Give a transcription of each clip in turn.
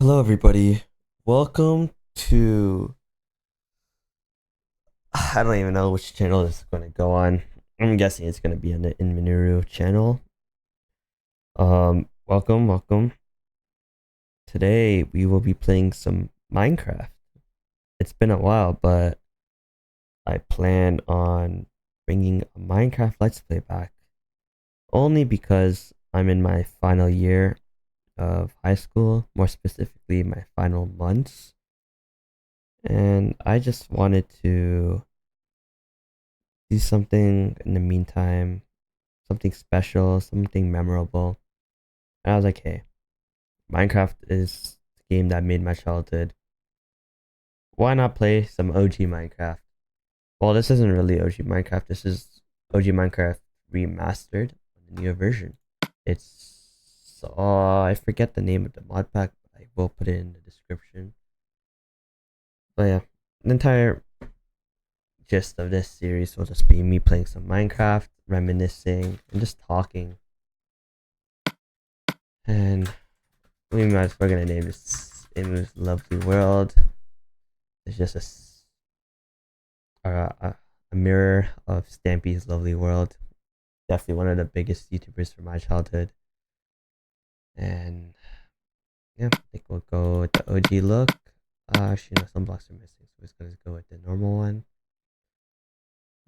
Hello, everybody. Welcome to. I don't even know which channel this is going to go on. I'm guessing it's going to be on the Inminiru channel. Welcome. Today we will be playing some Minecraft. It's been a while, but I plan on bringing a Minecraft Let's Play back only because I'm in my final year of high school, more specifically, my final months, and I just wanted to do something in the meantime, something special, something memorable. And I was like, hey, Minecraft is the game that made my childhood. Why not play some OG Minecraft? Well, this isn't really OG Minecraft. This is OG Minecraft remastered on the newer version. It's I forget the name of the mod pack, but I will put it in the description. But yeah, the entire gist of this series will just be me playing some Minecraft, reminiscing, and just talking. And we're gonna name this in this lovely world. It's just a mirror of Stampy's lovely world. Definitely one of the biggest YouTubers from my childhood. And yeah, I think we'll go with the OG look. Actually, no, some blocks are missing, so we're just gonna go with the normal one.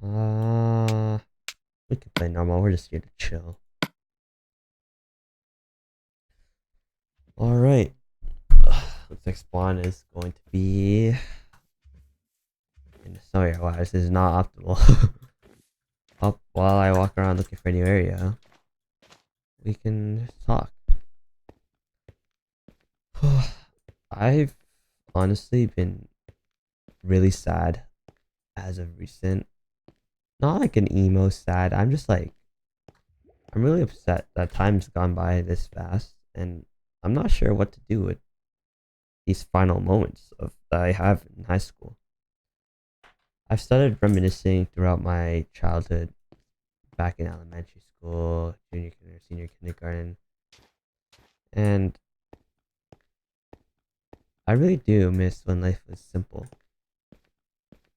Uh, we can play normal. We're just here to chill. All right. Looks like spawn is going to be. Sorry, wow, this is not optimal. Up while I walk around looking for a new area, we can talk. I've honestly been really sad as of recent. Not like an emo sad. I'm just like I'm really upset that time's gone by this fast, and I'm not sure what to do with these final moments of that I have in high school. I've started reminiscing throughout my childhood, back in elementary school, junior kindergarten, senior kindergarten, and I really do miss when life was simple.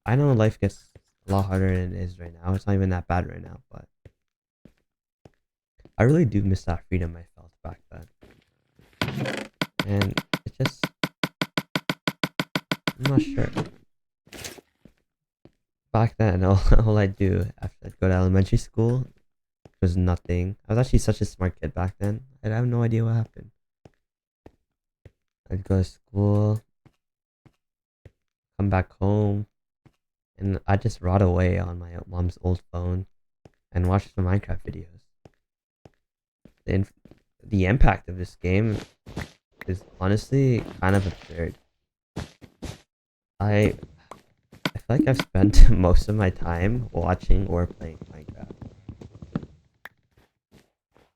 I know life gets a lot harder than it is right now. It's not even that bad right now, but I really do miss that freedom I felt back then. And it just, I'm not sure. Back then, all I do after I'd go to elementary school was nothing. I was actually such a smart kid back then. I have no idea what happened. I'd go to school, come back home, and I'd just rot away on my mom's old phone and watch some Minecraft videos. The, the impact of this game is honestly kind of absurd. I I feel like I've spent most of my time watching or playing Minecraft.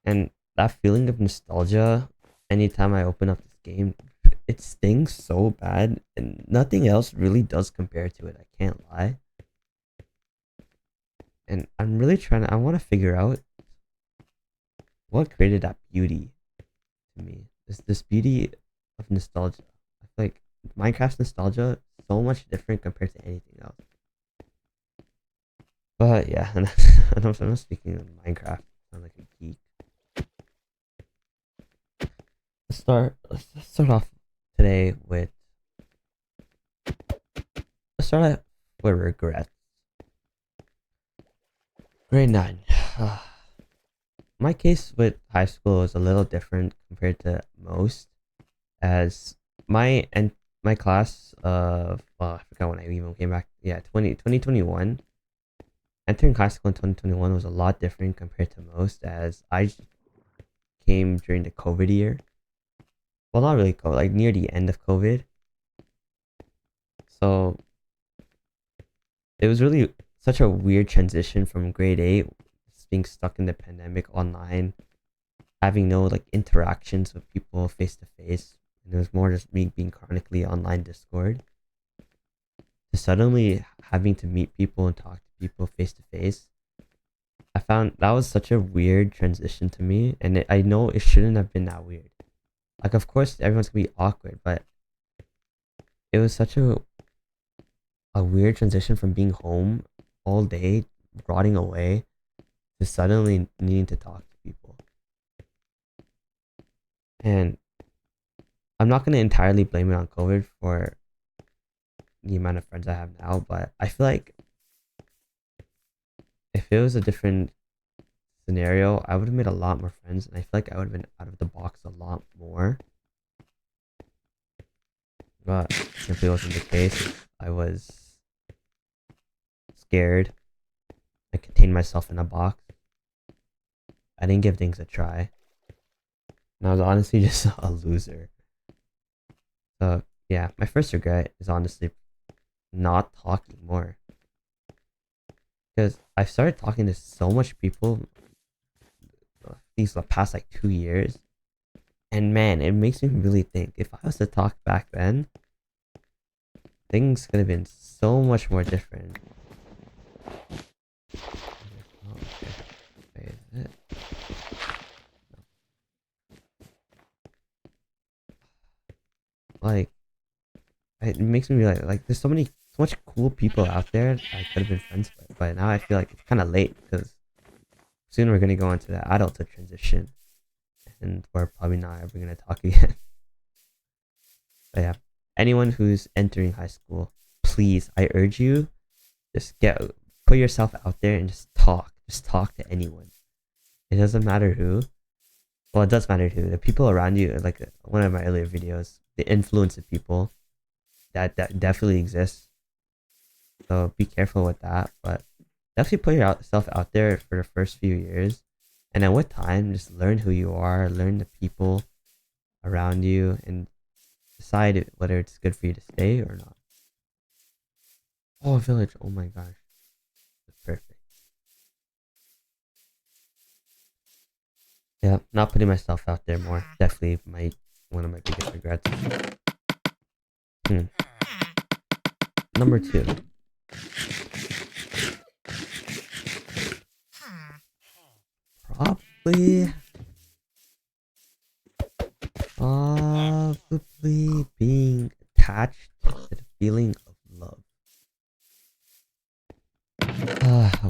And that feeling of nostalgia anytime I open up this game, it stings so bad and nothing else really does compare to it. I can't lie. And I'm really I want to figure out what created that beauty to me. This beauty of nostalgia. I feel like Minecraft's nostalgia is so much different compared to anything else. But yeah, and I'm not speaking of Minecraft. I'm like a geek. Let's start off today with let's start off with regrets. Grade 9. My case with high school is a little different compared to most, as my class of I forgot when I even came back. Yeah, 2021. Entering high school in 2021 was a lot different compared to most, as I came during the COVID year. Well, not really COVID, like near the end of COVID. So it was really such a weird transition from grade 8, just being stuck in the pandemic online, having no like interactions with people face to face. And it was more just me being chronically online Discord, to suddenly having to meet people and talk to people face to face. I found that was such a weird transition to me, and I know it shouldn't have been that weird. Like, of course, everyone's gonna be awkward, but it was such a weird transition from being home all day, rotting away, to suddenly needing to talk to people. And I'm not gonna entirely blame it on COVID for the amount of friends I have now, but I feel like if it was a different scenario, I would have made a lot more friends, and I feel like I would have been out of the box a lot more. But simply wasn't the case. I was scared. I contained myself in a box. I didn't give things a try. And I was honestly just a loser. So yeah, my first regret is honestly not talking more. Because I've started talking to so much people these past like 2 years. And man, it makes me really think if I was to talk back then, things could have been so much more different. Oh, okay. Is it? Like, it makes me realize like there's so much cool people out there I could have been friends with, but now I feel like it's kind of late because soon we're gonna go into the adulthood transition, and we're probably not ever gonna talk again. But yeah, anyone who's entering high school, please, I urge you, just put yourself out there and just talk. Just talk to anyone. It doesn't matter who. Well, it does matter who. The people around you, like one of my earlier videos, the influence of people that definitely exists. So be careful with that. But definitely put yourself out there for the first few years, and then with time, just learn who you are, learn the people around you, and decide whether it's good for you to stay or not. Oh, village! Oh my gosh, that's perfect. Yeah, not putting myself out there more. Definitely my one of my biggest regrets. Hmm. Number two, probably probably being attached to the feeling of love.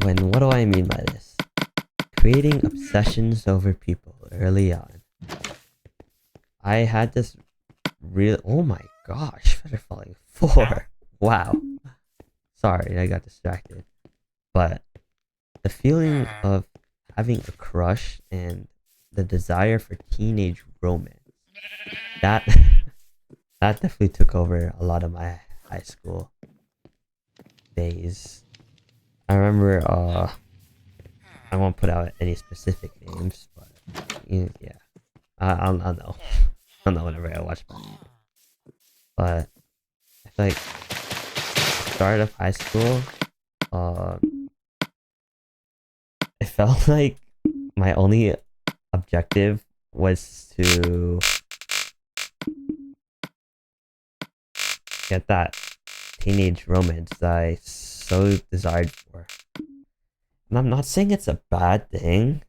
What do I mean by this? Creating obsessions over people early on. I had this real. Oh my gosh, Feather Falling 4. Wow. Sorry, I got distracted. But the feeling of having a crush and the desire for teenage romance, that that definitely took over a lot of my high school days. I remember I won't put out any specific names, but yeah. I'll know. I'll know whenever I watch my. But I feel like start of high school, uh, it felt like my only objective was to get that teenage romance that I so desired for. And I'm not saying it's a bad thing,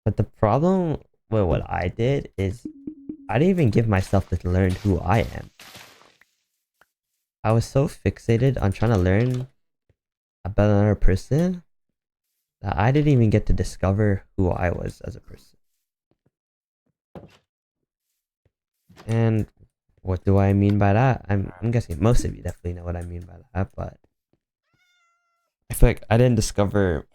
but the problem with what I did is I didn't even give myself to learn who I am. I was so fixated on trying to learn about another person that I didn't even get to discover who I was as a person. And what do I mean by that? I'm guessing most of you definitely know what I mean by that, but I feel like I didn't discover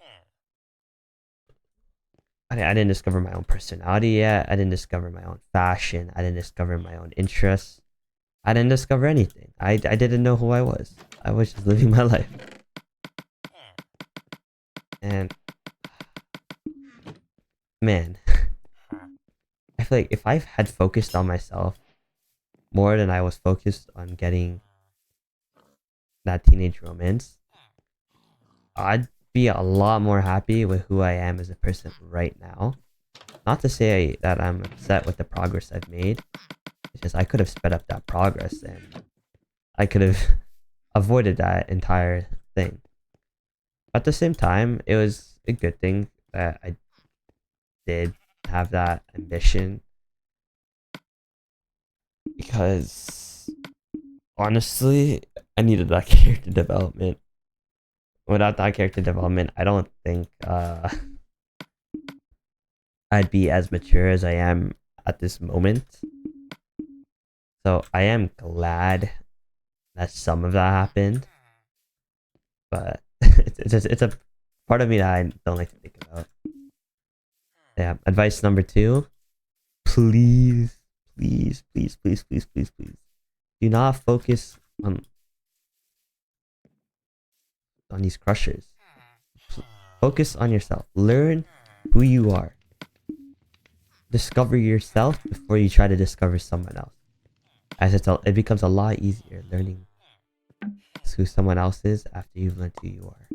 my own personality yet. I didn't discover my own fashion. I didn't discover my own interests. I didn't discover anything. I didn't know who I was. I was just living my life. And man, I feel like if I had focused on myself more than I was focused on getting that teenage romance, I'd be a lot more happy with who I am as a person right now. Not to say that I'm upset with the progress I've made. It's just I could have sped up that progress and I could have avoided that entire thing. At the same time, it was a good thing that I did have that ambition Because honestly, I needed that character development. Without that character development, I don't think I'd be as mature as I am at this moment. So I am glad that some of that happened, but it's a part of me that I don't like to think about. Yeah. Advice number 2: please, please, please, please, please, please, please, do not focus on these crushers. Focus on yourself. Learn who you are. Discover yourself before you try to discover someone else. As it becomes a lot easier learning who someone else is after you've learned who you are.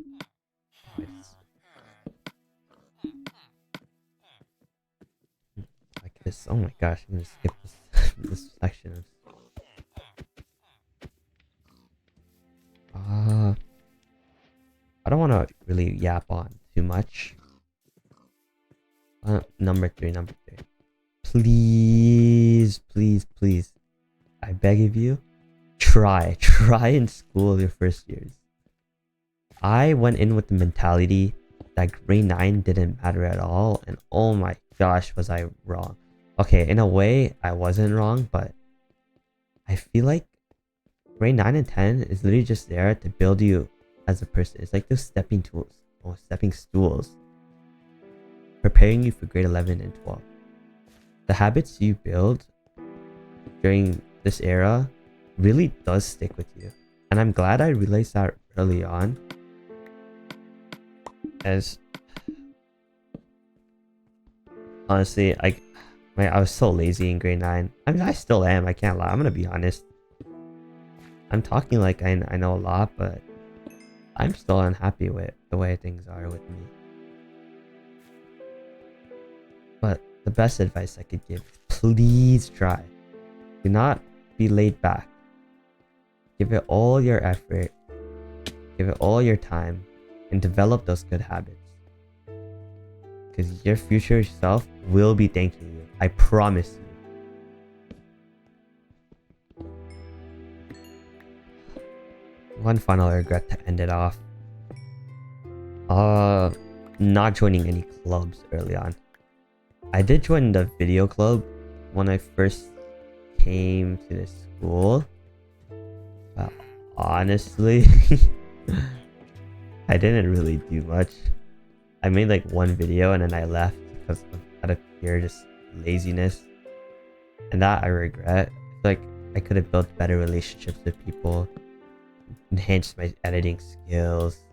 Like this. Oh my gosh, I'm gonna skip this this section. I don't want to really yap on too much. Number three. Please, please, please. I beg of you, try in school your first years. I went in with the mentality that grade 9 didn't matter at all, and oh my gosh, was I wrong. Okay, in a way, I wasn't wrong, but I feel like grade 9 and 10 is literally just there to build you as a person. It's like those stepping tools or stepping stools, preparing you for grade 11 and 12. The habits you build during this era really does stick with you, and I'm glad I realized that early on. As honestly, I was so lazy in grade 9. I mean, I still am. I can't lie. I'm gonna be honest. I'm talking like I know a lot, but I'm still unhappy with the way things are with me. But the best advice I could give: please try. Do not be laid back. Give it all your effort. Give it all your time, and develop those good habits. Because your future self will be thanking you. I promise you. One final regret to end it off. Not joining any clubs early on. I did join the video club when I first came to the school. But honestly, I didn't really do much. I made like one video and then I left because out of pure just laziness, and that I regret. I feel like I could have built better relationships with people, enhanced my editing skills,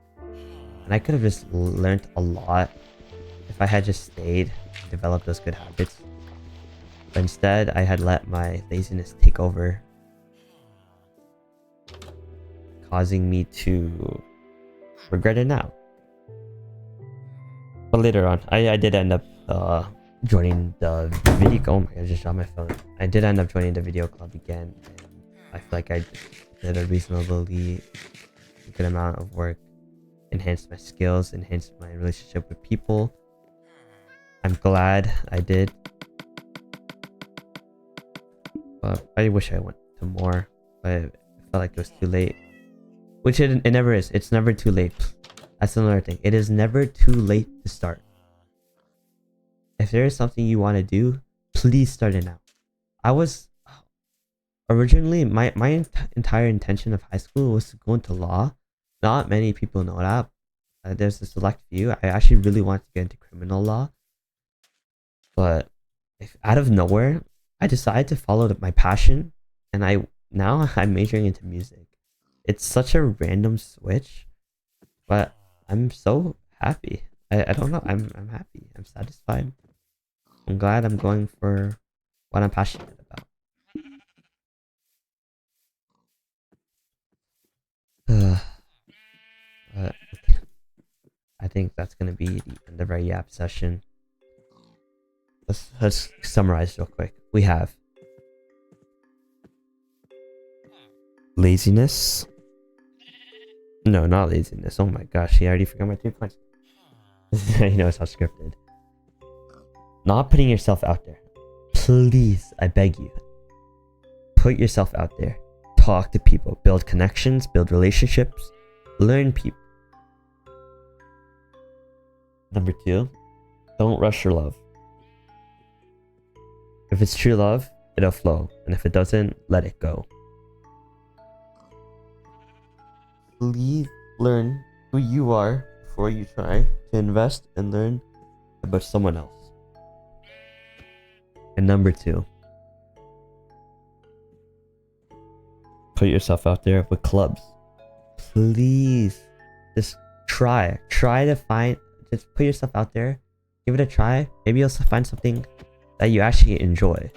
and I could have just learned a lot if I had just stayed and developed those good habits. But instead, I had let my laziness take over, causing me to regret it now. But later on, I did end up joining the video. Oh my god, I just dropped my phone. I did end up joining the video club again, and I feel like I did a reasonably good amount of work, enhanced my skills, enhanced my relationship with people. I'm glad I did, but I wish I went to more, but I felt like it was too late. Which it never is. It's never too late. That's another thing. It is never too late to start. If there is something you want to do, please start it now. I was originally my entire intention of high school was to go into law. Not many people know that. There's a select few. I actually really wanted to get into criminal law, but out of nowhere, I decided to follow my passion, and now I'm majoring into music. It's such a random switch, but I'm so happy. I don't know. I'm happy. I'm satisfied. I'm glad I'm going for what I'm passionate about. But I think that's gonna be the end of our yap session. Let's summarize real quick. We have laziness. No, not laziness. Oh my gosh, I already forgot my 3 points. You know it's not scripted. Not putting yourself out there. Please, I beg you. Put yourself out there. Talk to people. Build connections. Build relationships. Learn people. Number 2, don't rush your love. If it's true love, it'll flow. And if it doesn't, let it go. Please learn who you are before you try to invest and learn about someone else. And number 2, put yourself out there with clubs. Please, just try to find, just put yourself out there, give it a try. Maybe you'll find something that you actually enjoy.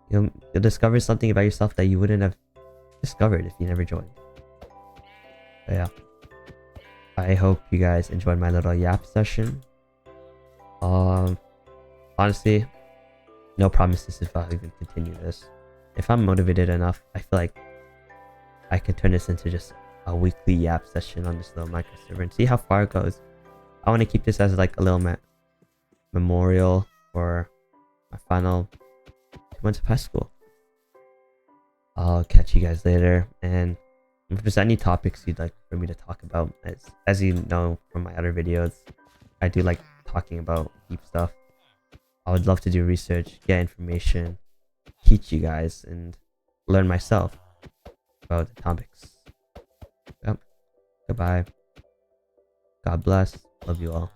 You'll discover something about yourself that you wouldn't have discovered if you never joined. But yeah, I hope you guys enjoyed my little yap session. Honestly, no promises if I'll even continue this. If I'm motivated enough, I feel like I could turn this into just a weekly yap session on this little micro server and see how far it goes. I want to keep this as like a little memorial for my final 2 months of high school. I'll catch you guys later, and if there's any topics you'd like for me to talk about, as you know from my other videos, I do like talking about deep stuff. I would love to do research, get information, teach you guys, and learn myself about the topics. Yep. Goodbye. God bless. Love you all.